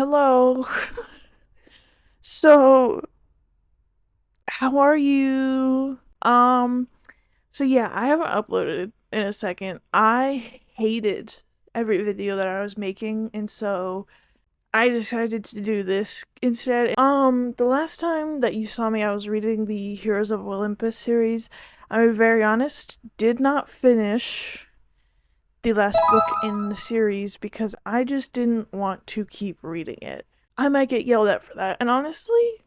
Hello. So, how are you? So yeah, I haven't uploaded in a second. I hated every video that I was making, and so I decided to do this instead. The last time that you saw me, I was reading the Heroes of Olympus series. I'll be very honest, did not finish the last book in the series because I just didn't want to keep reading it. I might get yelled at for that. And honestly,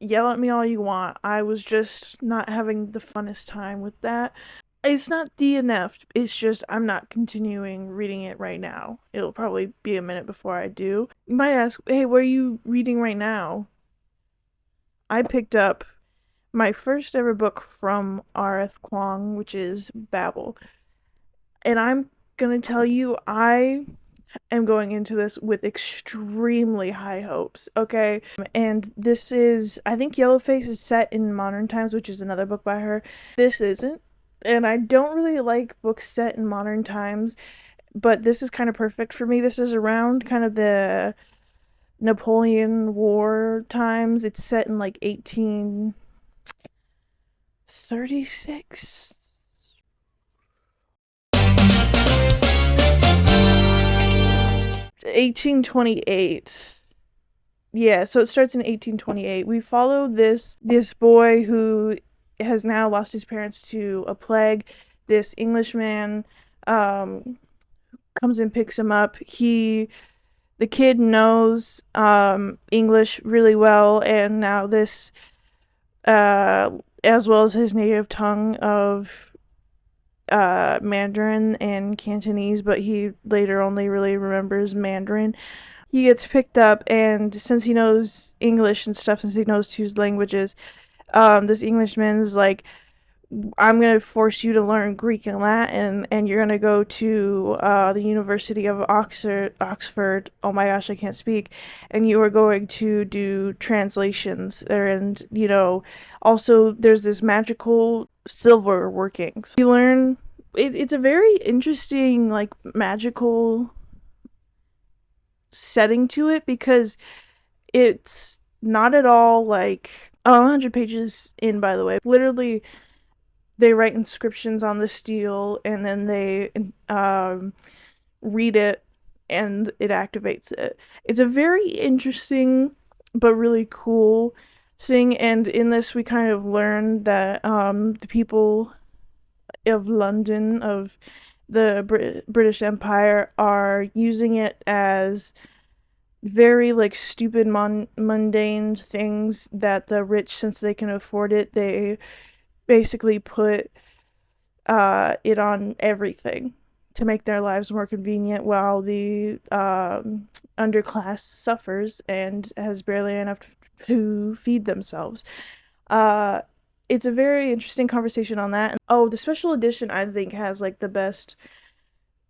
yell at me all you want. I was just not having the funnest time with that. It's not DNF, it's just I'm not continuing reading it right now. It'll probably be a minute before I do. You might ask, hey, what are you reading right now? I picked up my first ever book from R.F. Kaung, which is Babel. And I'm gonna tell you, I am going into this with extremely high hopes, okay? And this is, I think Yellowface is set in modern times, which is another book by her. This isn't. And I don't really like books set in modern times, but this is kind of perfect for me. This is around kind of the Napoleon War times. It's set in like 1836. 1828. Yeah, so it starts in 1828. We follow this boy who has now lost his parents to a plague. This Englishman comes and picks him up. The kid knows English really well, and now this as well as his native tongue of Mandarin and Cantonese, but he later only really remembers Mandarin. He gets picked up, and since he knows English and stuff, since he knows two languages, this Englishman is like, I'm gonna force you to learn Greek and Latin, and you're gonna go to the University of Oxford. Oh my gosh, I can't speak. And you are going to do translations, and also there's this magical silver workings. You learn. It's a very interesting, like, magical setting to it because it's not at all like 100 pages in, by the way. Literally, they write inscriptions on the steel and then they read it and it activates it. It's a very interesting but really cool thing. And in this, we kind of learn that the people of London, of the British Empire, are using it as very like stupid mundane things that the rich, since they can afford it, they basically put it on everything to make their lives more convenient, while the underclass suffers and has barely enough to feed themselves. uh it's a very interesting conversation on that. Oh, the special edition I think has like the best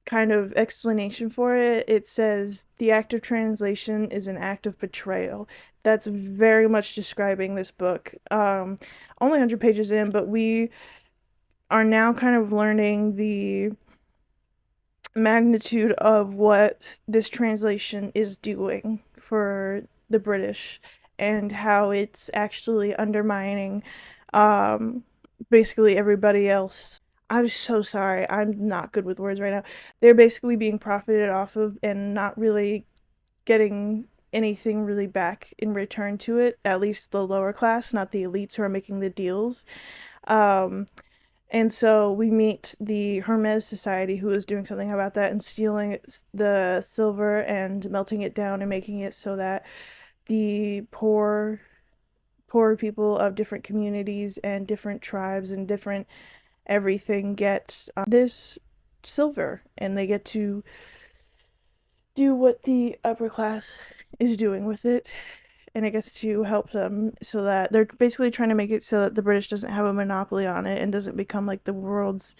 kind of explanation for it. It says the act of translation is an act of betrayal. That's very much describing this book. Only 100 pages in, but we are now kind of learning the magnitude of what this translation is doing for the British and how it's actually undermining um basically everybody else. I'm so sorry. I'm not good with words right now. They're basically being profited off of and not really getting anything really back in return to it, at least the lower class, not the elites who are making the deals. Um, and so we meet the Hermes Society, who is doing something about that and stealing the silver and melting it down and making it so that the poor people of different communities and different tribes and different everything get this silver, and they get to do what the upper class is doing with it, and it gets to help them, so that they're basically trying to make it so that the British doesn't have a monopoly on it and doesn't become like the world's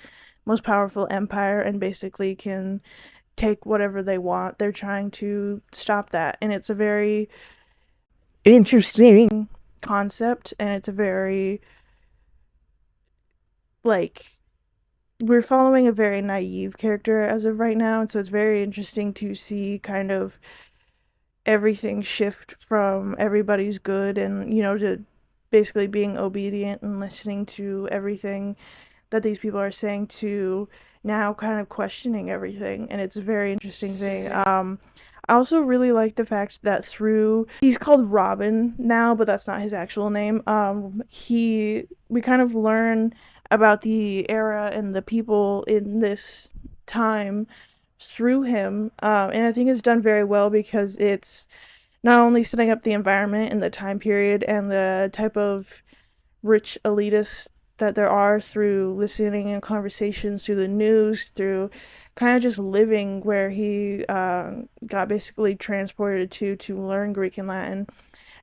most powerful empire and basically can take whatever they want. They're trying to stop that, and it's a very interesting concept, and it's a very, like, we're following a very naive character as of right now, and so it's very interesting to see kind of everything shift from everybody's good and, to basically being obedient and listening to everything that these people are saying to now kind of questioning everything. And it's a very interesting thing. I also really like the fact that through he's called Robin now, but that's not his actual name. We kind of learn about the era and the people in this time through him. And I think it's done very well because it's not only setting up the environment and the time period and the type of rich elitists that there are through listening and conversations through the news, through kind of just living where he got basically transported to learn Greek and Latin,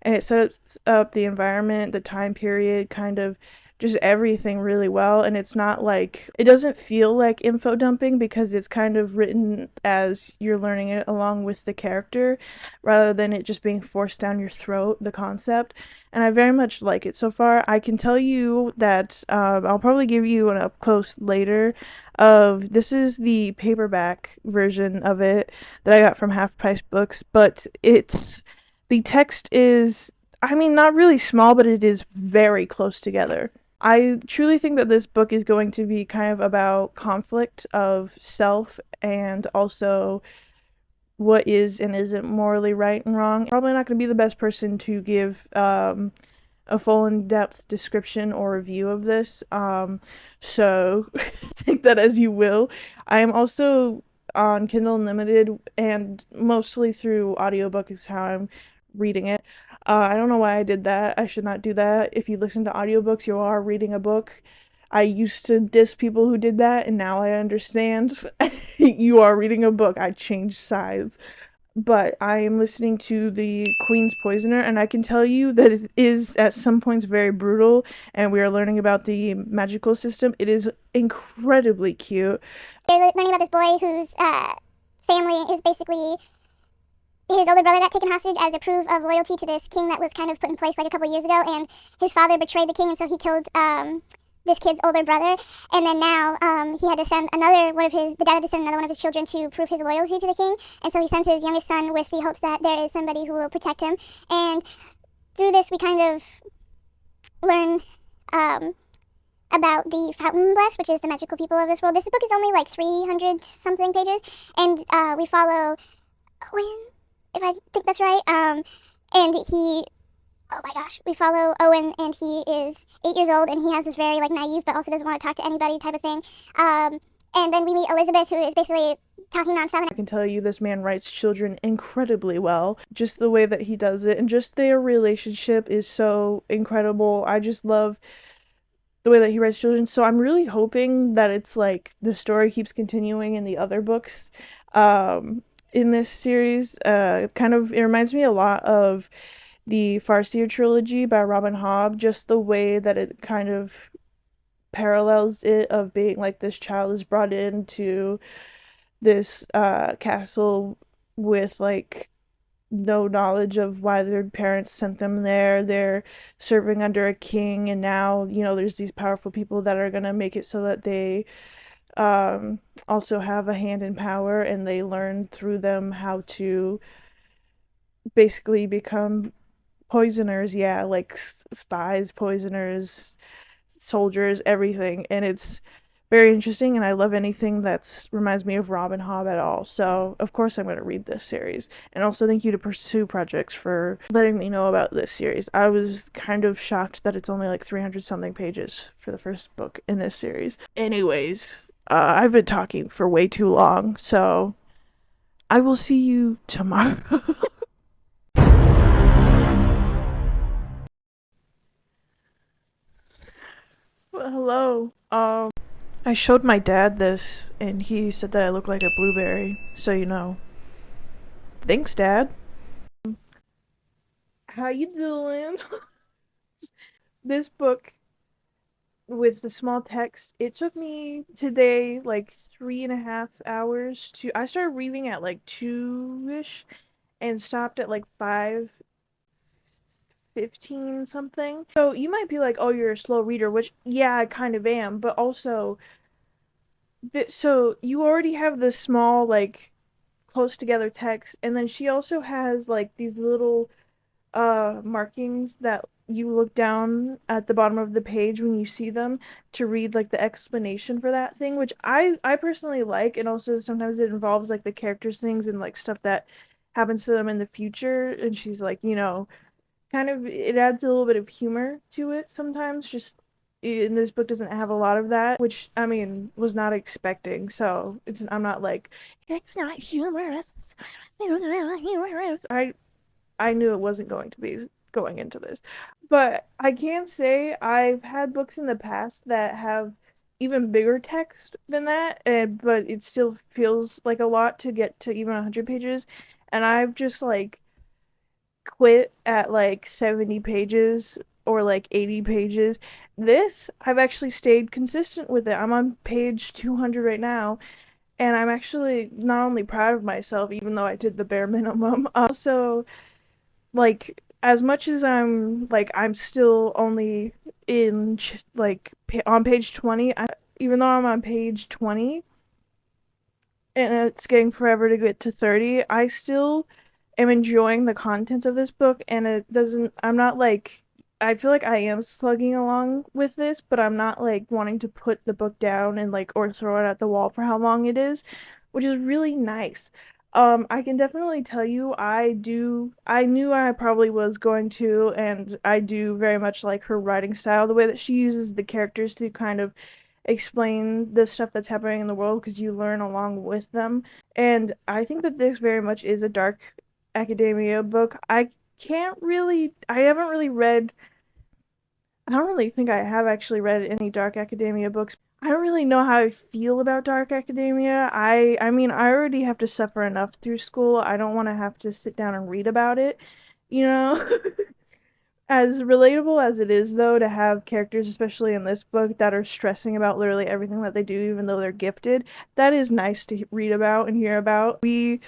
and it sets up the environment, the time period, kind of just everything really well. And it's not like it doesn't feel like info dumping because it's kind of written as you're learning it along with the character rather than it just being forced down your throat, the concept. And I very much like it so far. I can tell you that I'll probably give you an up close later of this is the paperback version of it that I got from Half Price Books, but it's the text is, I mean, not really small, but it is very close together. I truly think that this book is going to be kind of about conflict of self and also what is and isn't morally right and wrong. Probably not going to be the best person to give a full in-depth description or review of this. So take that as you will. I am also on Kindle Unlimited and mostly through audiobook is how I'm reading it. I don't know why I did that. I should not do that. If you listen to audiobooks, you are reading a book. I used to diss people who did that, and now I understand. You are reading a book. I changed sides. But I am listening to the Queen's Poisoner, and I can tell you that it is at some points very brutal, and we are learning about the magical system. It is incredibly cute. They're learning about this boy whose family is basically his older brother got taken hostage as a proof of loyalty to this king that was kind of put in place like a couple years ago, and his father betrayed the king, and so he killed this kid's older brother. And then now he had to send the dad had to send another one of his children to prove his loyalty to the king, and so he sends his youngest son with the hopes that there is somebody who will protect him. And through this we kind of learn about the Fountain Blessed, which is the magical people of this world. This book is only like 300 something pages, and we follow Owen, if I think that's right. And he, oh my gosh, we follow Owen, and he is 8 years old, and he has this very like naive, but also doesn't want to talk to anybody type of thing. And then we meet Elizabeth, who is basically talking nonstop. I can tell you this man writes children incredibly well. Just the way that he does it, and just their relationship is so incredible. I just love the way that he writes children. So I'm really hoping that it's like the story keeps continuing in the other books. In this series, kind of it reminds me a lot of the Farseer trilogy by Robin Hobb, just the way that it kind of parallels it of being like this child is brought into this castle with like no knowledge of why their parents sent them there. They're serving under a king, and now, there's these powerful people that are gonna make it so that they also have a hand in power, and they learn through them how to basically become poisoners. Yeah, like spies, poisoners, soldiers, everything. And it's very interesting, and I love anything that's reminds me of Robin Hobb at all. So of course I'm going to read this series. And also thank you to Pursue Projects for letting me know about this series. I was kind of shocked that it's only like 300 something pages for the first book in this series. Anyways, I've been talking for way too long, so I will see you tomorrow. Well, hello. I showed my dad this, and he said that I look like a blueberry. So thanks, Dad. How you doing? This book with the small text, it took me today like 3.5 hours to. I started reading at like 2ish, and stopped at like 5:15 something. So you might be like, "Oh, you're a slow reader," which yeah, I kind of am, but also so you already have this small like close together text, and then she also has like these little markings that you look down at the bottom of the page when you see them to read like the explanation for that thing, which I personally like, and also sometimes it involves like the characters things and like stuff that happens to them in the future, and she's like, kind of it adds a little bit of humor to it sometimes, just and this book doesn't have a lot of that, which I mean was not expecting. So I'm not like it's not humorous. It's not humorous. I knew it wasn't going to be going into this. But I can say I've had books in the past that have even bigger text than that, but it still feels like a lot to get to even 100 pages. And I've just like quit at like 70 pages or like 80 pages. This, I've actually stayed consistent with it. I'm on page 200 right now, and I'm actually not only proud of myself, even though I did the bare minimum, also like as much as I'm still only in like on page 20. Even though I'm on page 20 and it's getting forever to get to 30, I still am enjoying the contents of this book, and it doesn't I'm not like I feel like I am slugging along with this, but I'm not like wanting to put the book down and like or throw it at the wall for how long it is, which is really nice. I can definitely tell you I knew I probably was going to, and I do very much like her writing style, the way that she uses the characters to kind of explain the stuff that's happening in the world because you learn along with them. And I think that this very much is a dark academia book. I haven't really read, I don't really think I have actually read any dark academia books. I don't really know how I feel about dark academia. I mean, I already have to suffer enough through school. I don't want to have to sit down and read about it, you know? As relatable as it is, though, to have characters, especially in this book, that are stressing about literally everything that they do, even though they're gifted, that is nice to read about and hear about. We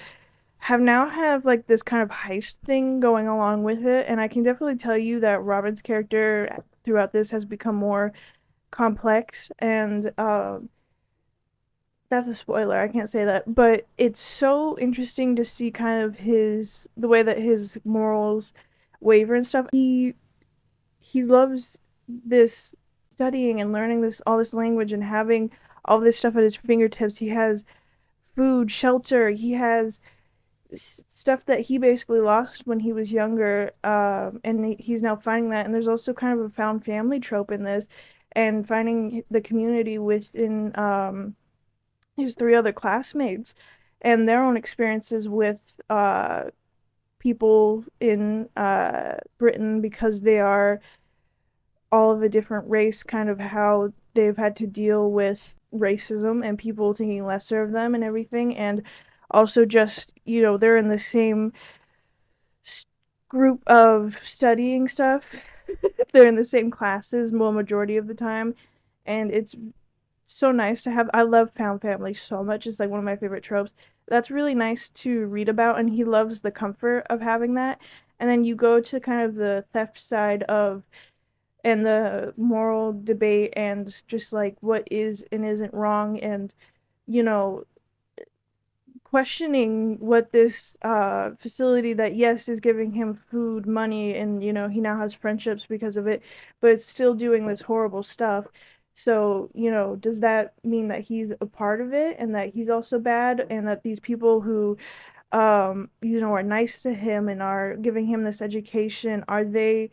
have like this kind of heist thing going along with it, and I can definitely tell you that Robin's character throughout this has become more complex, and that's a spoiler. I can't say that, but it's so interesting to see kind of the way that his morals waver and stuff. He loves this studying and learning this all this language and having all this stuff at his fingertips. He has food, shelter. He has stuff that he basically lost when he was younger, and he's now finding that. And there's also kind of a found family trope in this, and finding the community within his three other classmates and their own experiences with people in Britain because they are all of a different race, kind of how they've had to deal with racism and people thinking lesser of them and everything. And also, just, they're in the same group of studying stuff, they're in the same classes, more majority of the time. And it's so nice to have. I love found family so much. It's like one of my favorite tropes. That's really nice to read about, and he loves the comfort of having that. And then you go to kind of the theft side of and the moral debate and just like what is and isn't wrong, and you know questioning what this facility that yes is giving him food, money, and he now has friendships because of it, but it's still doing this horrible stuff. So does that mean that he's a part of it and that he's also bad, and that these people who are nice to him and are giving him this education, are they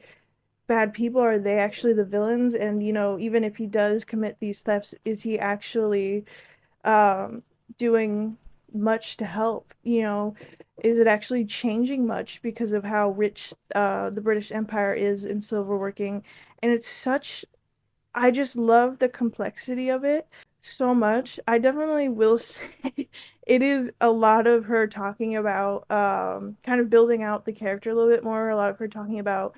bad people? Are they actually the villains? And even if he does commit these thefts, is he actually um doing much to help? Is it actually changing much because of how rich the British Empire is in silverworking? And it's such I just love the complexity of it so much. I definitely will say it is a lot of her talking about kind of building out the character a little bit more, a lot of her talking about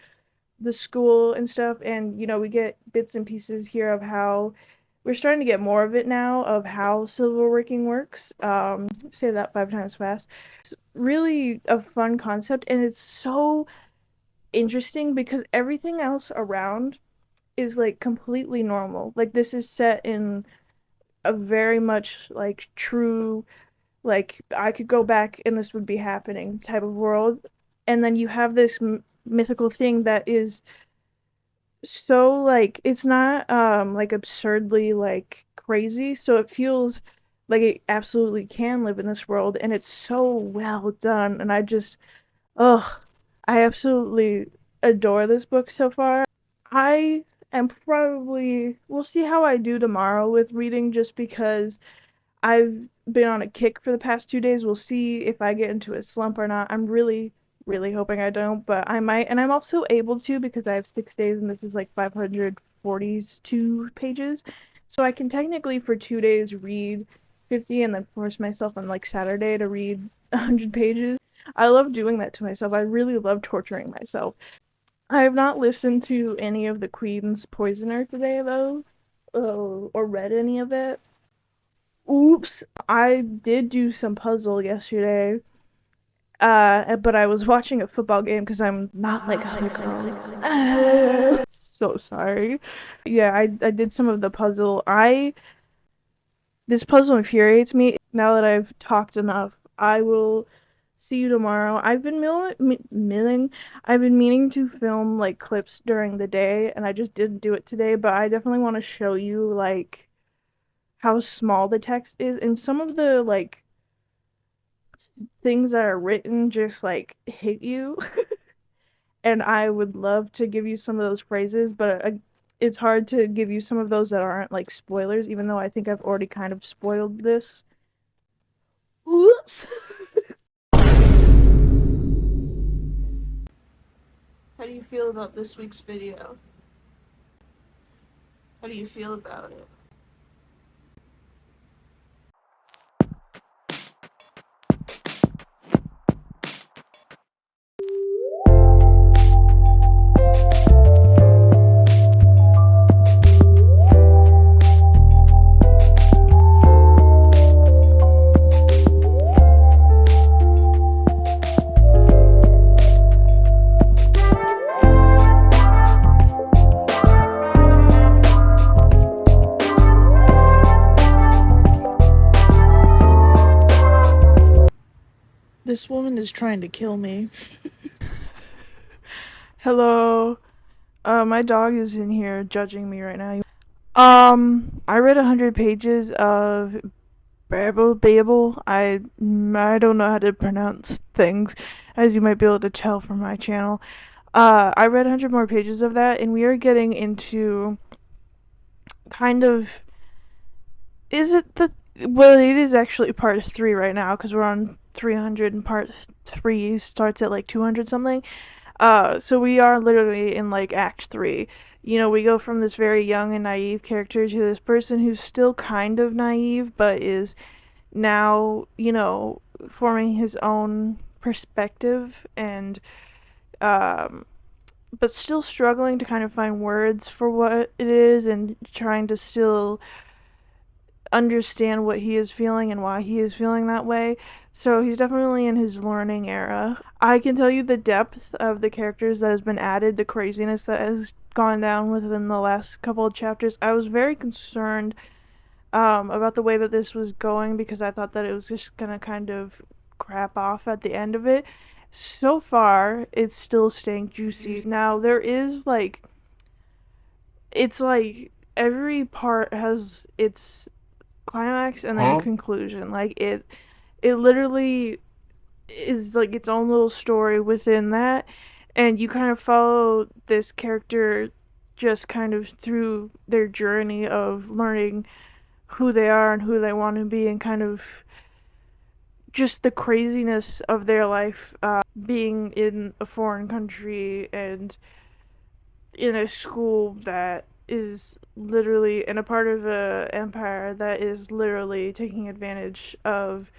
the school and stuff. And we get bits and pieces here of how we're starting to get more of it now, of how silverworking works. Say that 5 times fast. It's really a fun concept, and it's so interesting because everything else around is like completely normal. Like this is set in a very much like true like I could go back and this would be happening type of world. And then you have this mythical thing that is so like it's not like absurdly like crazy, so it feels like it absolutely can live in this world, and it's so well done, and ugh, I absolutely adore this book so far. I am probably we'll see how I do tomorrow with reading, just because I've been on a kick for the past 2 days. We'll see if I get into a slump or not. I'm really, really hoping I don't, but I might. And I'm also able to because I have 6 days and this is like 542 pages. So I can technically for 2 days read 50 and then force myself on like Saturday to read 100 pages. I love doing that to myself. I really love torturing myself. I have not listened to any of the Queen's Poisoner today though, or read any of it. Oops, I did do some puzzle yesterday. But I was watching a football game because I'm not like other girls. So sorry. Yeah, I did some of the puzzle. I This puzzle infuriates me. Now that I've talked enough, I will see you tomorrow. I've been meaning to film like clips during the day, and I just didn't do it today. But I definitely want to show you like how small the text is, and some of the like things that are written just like hit you. And I would love to give you some of those phrases, but it's hard to give you some of those that aren't like spoilers, even though I think I've already kind of spoiled this. Oops. How do you feel about this week's video? How do you feel about it? This woman is trying to kill me. Hello. My dog is in here judging me right now. I read 100 pages of Babel. I don't know how to pronounce things, as you might be able to tell from my channel. I read 100 more pages of that, and we are getting into kind of. Is it the. Well, it is actually part 3 right now, because we're on 300, and part 3 starts at like 200 something. So we are literally in like Act 3. You know, we go from this very young and naive character to this person who's still kind of naive, but is now, forming his own perspective and, but still struggling to kind of find words for what it is and trying to still understand what he is feeling and why he is feeling that way. So he's definitely in his learning era. I can tell you the depth of the characters that has been added, the craziness that has gone down within the last couple of chapters. I was very concerned about the way that this was going because I thought that it was just gonna kind of crap off at the end of it. So far, it's still staying juicy. Now, it's like every part has its climax and then conclusion. Like it literally is like its own little story within that, and you kind of follow this character just kind of through their journey of learning who they are and who they want to be, and kind of just the craziness of their life, being in a foreign country and in a school that is literally in a part of a empire that is literally taking advantage of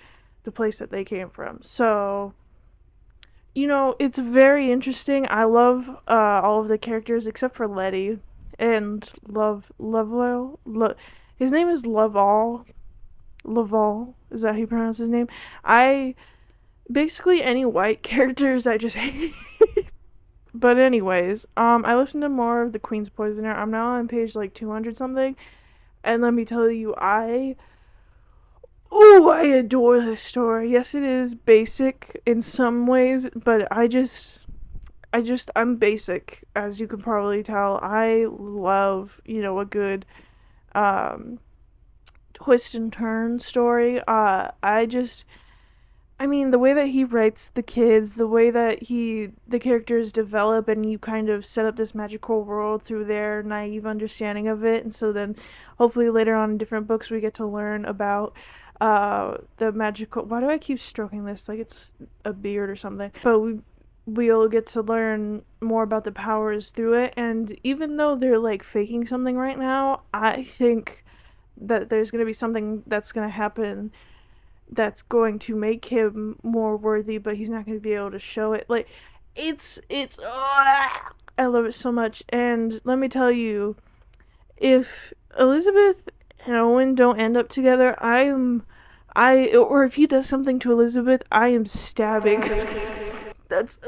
the place that they came from. So, it's very interesting. I love all of the characters except for Letty and Lovewell. His name is Lovall. Laval, is that how you pronounce his name? I Basically any white characters I just hate. But anyways, I listened to more of the Queen's Poisoner. I'm now on page like 200 something, and let me tell you, Oh, I adore this story. Yes, it is basic in some ways, but I'm basic, as you can probably tell. I love, a good um twist and turn story. I mean, the way that he writes the kids, the way that the characters develop, and you kind of set up this magical world through their naive understanding of it, and so then hopefully later on in different books we get to learn about the magical. Why do I keep stroking this like it's a beard or something? But we'll get to learn more about the powers through it, and even though they're like faking something right now, I think that there's going to be something that's going to happen that's going to make him more worthy, but he's not going to be able to show it. Like, it's I love it so much. And let me tell you, if Elizabeth and Owen don't end up together, or if he does something to Elizabeth, I am stabbing. That's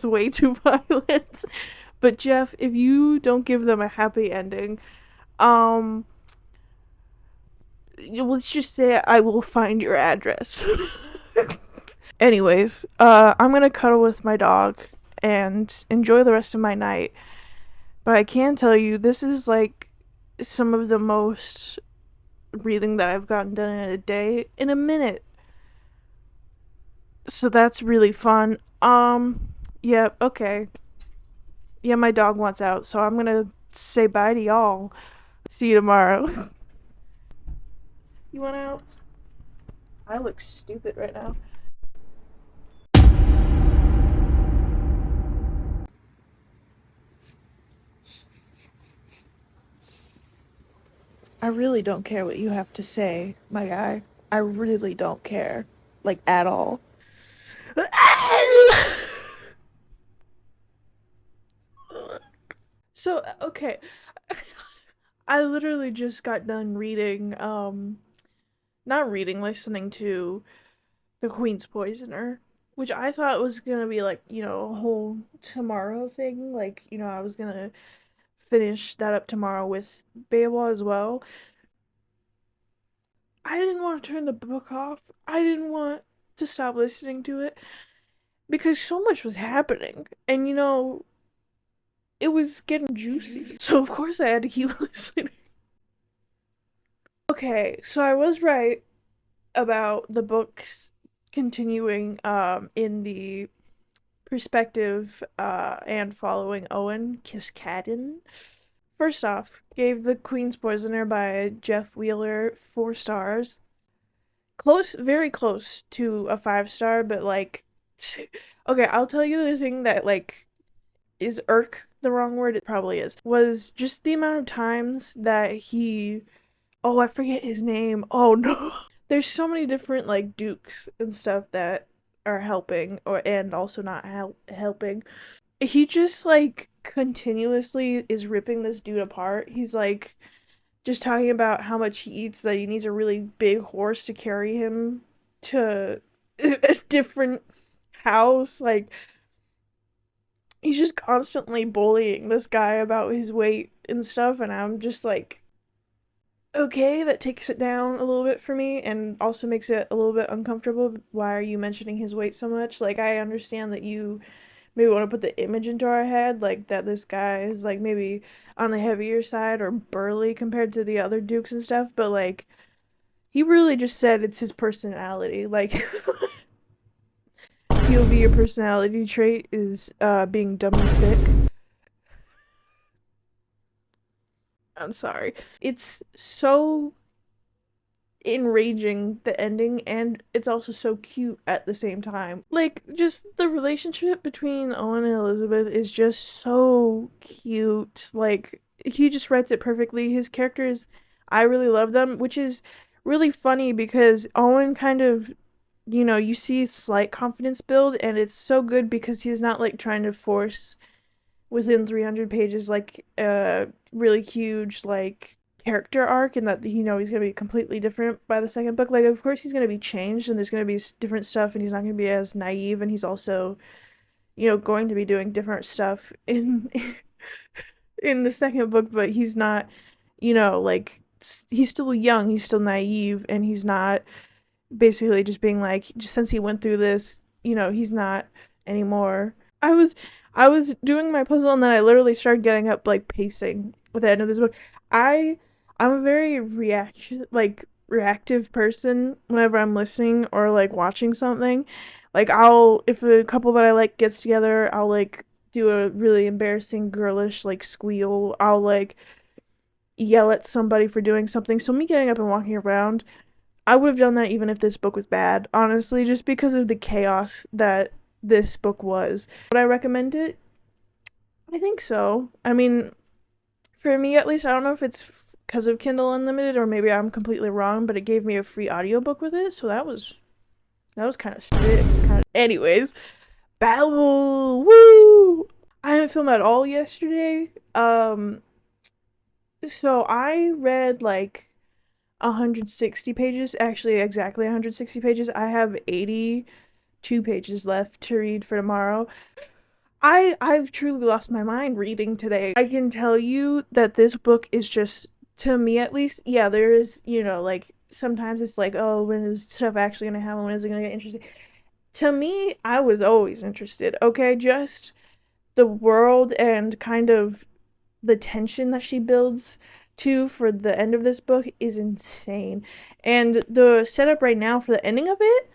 way too violent. But Jeff, if you don't give them a happy ending, um let's just say I will find your address. Anyways, I'm gonna cuddle with my dog and enjoy the rest of my night. But I can tell you, this is like some of the most reading that I've gotten done in a day in a minute. So that's really fun. Yeah, okay. Yeah, my dog wants out, so I'm gonna say bye to y'all. See you tomorrow. You want out? I look stupid right now. I really don't care what you have to say, my guy. I really don't care. Like, at all. So, okay. I literally just got done reading, not reading, listening to The Queen's Poisoner, which I thought was gonna be like, a whole tomorrow thing. Like, I was gonna finish that up tomorrow with Babel as well. I didn't want to turn the book off. I didn't want to stop listening to it because so much was happening. And it was getting juicy. So of course I had to keep listening. Okay, so I was right about the books continuing in the perspective and following Owen Kiskadden. First off, gave The Queen's Poisoner by Jeff Wheeler 4 stars. Close, very close to a 5 star, but like, okay, I'll tell you the thing that like is irk the wrong word? It probably is. Was just the amount of times that oh, I forget his name. Oh no. There's so many different like dukes and stuff that are helping and also not helping. He just like continuously is ripping this dude apart. He's like just talking about how much he eats, that he needs a really big horse to carry him to a different house. Like, he's just constantly bullying this guy about his weight and stuff, and I'm just like, okay, that takes it down a little bit for me and also makes it a little bit uncomfortable. Why are you mentioning his weight so much? Like, I understand that you maybe want to put the image into our head, like that this guy is like maybe on the heavier side or burly compared to the other dukes and stuff, but like he really just said it's his personality. Like, POV, your personality trait is being dumb and thick. I'm sorry. It's so enraging, the ending, and it's also so cute at the same time. Like, just the relationship between Owen and Elizabeth is just so cute. Like, he just writes it perfectly. His characters, I really love them, which is really funny because Owen kind of, you see slight confidence build, and it's so good because he's not like trying to force within 300 pages like a really huge like character arc, and that he's going to be completely different by the second book. Like, of course he's going to be changed and there's going to be different stuff, and he's not going to be as naive, and he's also going to be doing different stuff in in the second book, but he's not like he's still young, he's still naive, and he's not basically just being like, just since he went through this, he's not anymore. I was doing my puzzle, and then I literally started getting up, like pacing at the end of this book. I I'm a very reactive person whenever I'm listening or like watching something. Like, I'll if a couple that I like gets together, I'll like do a really embarrassing girlish like squeal. I'll like yell at somebody for doing something. So me getting up and walking around, I would have done that even if this book was bad, honestly, just because of the chaos that this book was. Would I recommend it? I think so. I mean, for me at least, I don't know if it's because of Kindle Unlimited or maybe I'm completely wrong, but it gave me a free audiobook with it, so that was kind of sick. Anyways, Babel, woo! I didn't film at all yesterday. So I read like 160 pages, actually exactly 160 pages. I have 82 pages left to read for tomorrow. I've truly lost my mind reading today. I can tell you that this book is just, to me at least, yeah, there is, like sometimes it's like, oh, when is stuff actually gonna happen? When is it gonna get interesting? To me, I was always interested. Okay, just the world and kind of the tension that she builds to for the end of this book is insane. And the setup right now for the ending of it,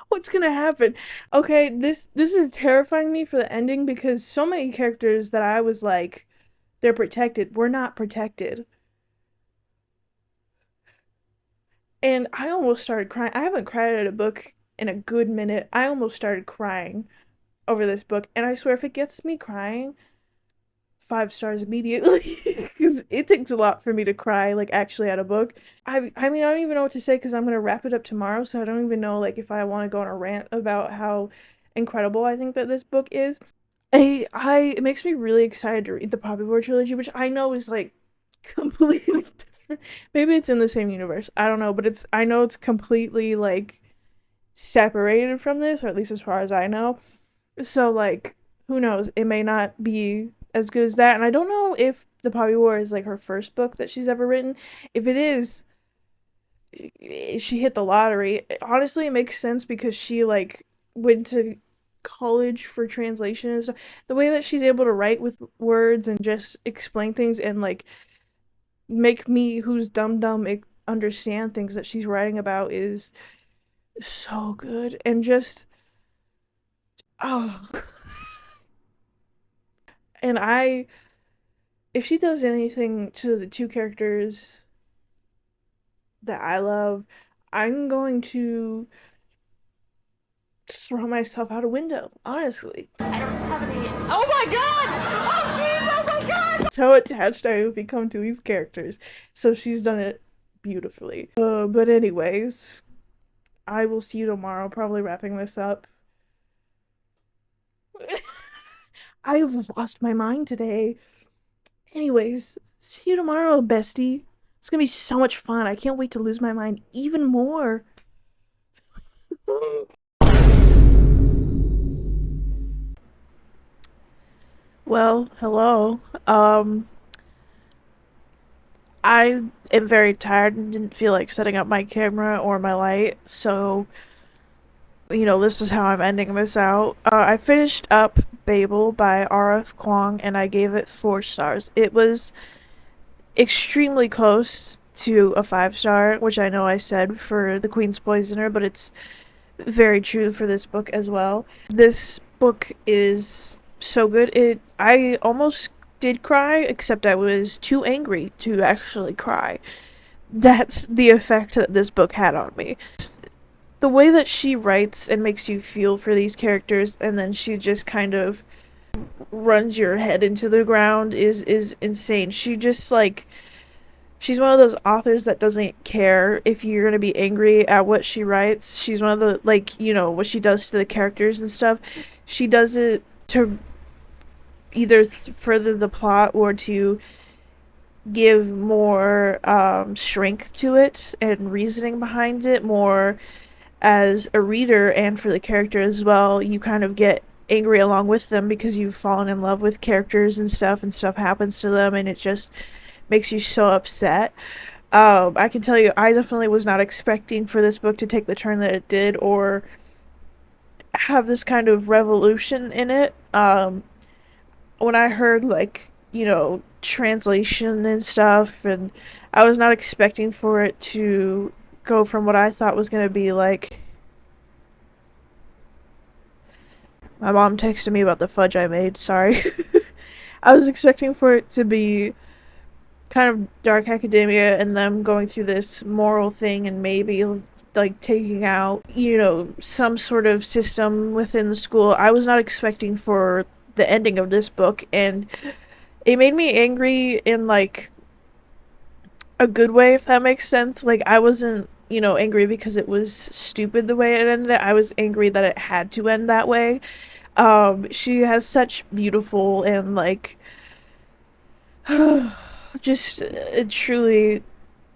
what's gonna happen? Okay, this is terrifying me for the ending because so many characters that I was like, they're protected, were not protected. And I almost started crying. I haven't cried at a book in a good minute. I almost started crying over this book, and I swear if it gets me crying, 5 stars immediately, because it takes a lot for me to cry like actually at a book. I mean, I don't even know what to say because I'm gonna wrap it up tomorrow, so I don't even know like if I want to go on a rant about how incredible I think that this book is. It makes me really excited to read the Poppy War trilogy, which I know is like completely different. Maybe it's in the same universe, I don't know, but I know it's completely like separated from this, or at least as far as I know. So like, who knows? It may not be as good as that. And I don't know if The Poppy War is like her first book that she's ever written. If it is, she hit the lottery. Honestly, it makes sense because she like went to college for translation and stuff. The way that she's able to write with words and just explain things and like make me who's dumb understand things that she's writing about is so good. And just, oh, and if she does anything to the two characters that I love, I'm going to throw myself out a window, honestly. I don't have any. Oh my god! Oh jeez, oh my god! That's how attached I have become to these characters. So she's done it beautifully. But anyways, I will see you tomorrow, probably wrapping this up. I've lost my mind today. Anyways, see you tomorrow, bestie. It's gonna be so much fun. I can't wait to lose my mind even more. Well, hello. I am very tired and didn't feel like setting up my camera or my light, so this is how I'm ending this out. I finished up Babel by R.F. Kaung and I gave it 4 stars. It was extremely close to a 5 star, which I know I said for The Queen's Poisoner, but it's very true for this book as well. This book is so good. I almost did cry, except I was too angry to actually cry. That's the effect that this book had on me. The way that she writes and makes you feel for these characters, and then she just kind of runs your head into the ground is insane. She just like she's one of those authors that doesn't care if you're gonna be angry at what she writes. She's one of the like, what she does to the characters and stuff. She does it to either further the plot or to give more strength to it and reasoning behind it more as a reader, and for the character as well. You kind of get angry along with them because you've fallen in love with characters and stuff happens to them, and it just makes you so upset. I can tell you, I definitely was not expecting for this book to take the turn that it did, or have this kind of revolution in it. When I heard, like, translation and stuff, and I was not expecting for it to go from what I thought was going to be like. My mom texted me about the fudge I made, sorry. I was expecting for it to be kind of dark academia and them going through this moral thing and maybe like taking out, some sort of system within the school. I was not expecting for the ending of this book, and it made me angry in like a good way, if that makes sense. Like, I wasn't, angry because it was stupid the way it ended. I was angry that it had to end that way. She has such beautiful and like just truly,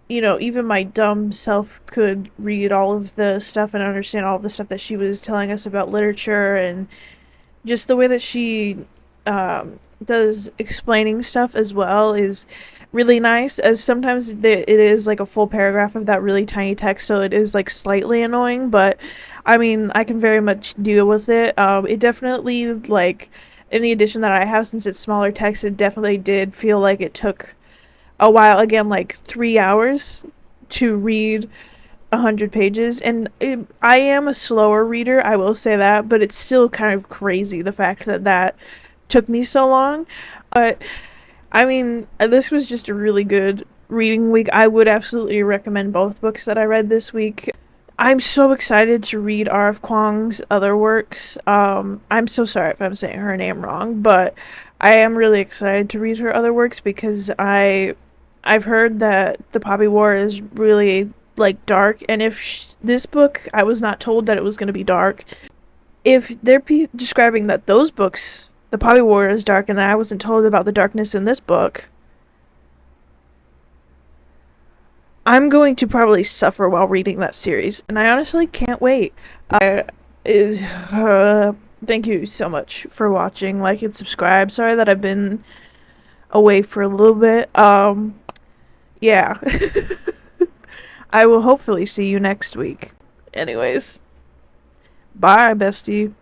even my dumb self could read all of the stuff and understand all of the stuff that she was telling us about literature, and just the way that she does explaining stuff as well is really nice, as sometimes it is like a full paragraph of that really tiny text, so it is like slightly annoying, but I mean, I can very much deal with it. It definitely, like, in the edition that I have, since it's smaller text, it definitely did feel like it took a while, again, like 3 hours to read 100 pages, and I am a slower reader, I will say that, but it's still kind of crazy the fact that that took me so long. But I mean, this was just a really good reading week. I would absolutely recommend both books that I read this week. I'm so excited to read R.F. Kuang's other works. I'm so sorry if I'm saying her name wrong, but I am really excited to read her other works because I've heard that the Poppy War is really like dark, and if this book, I was not told that it was going to be dark. If they're describing that those books, the Poppy War is dark, and I wasn't told about the darkness in this book, I'm going to probably suffer while reading that series, and I honestly can't wait. I is Thank you so much for watching. Like and subscribe. Sorry that I've been away for a little bit. Yeah. I will hopefully see you next week. Anyways, bye, bestie.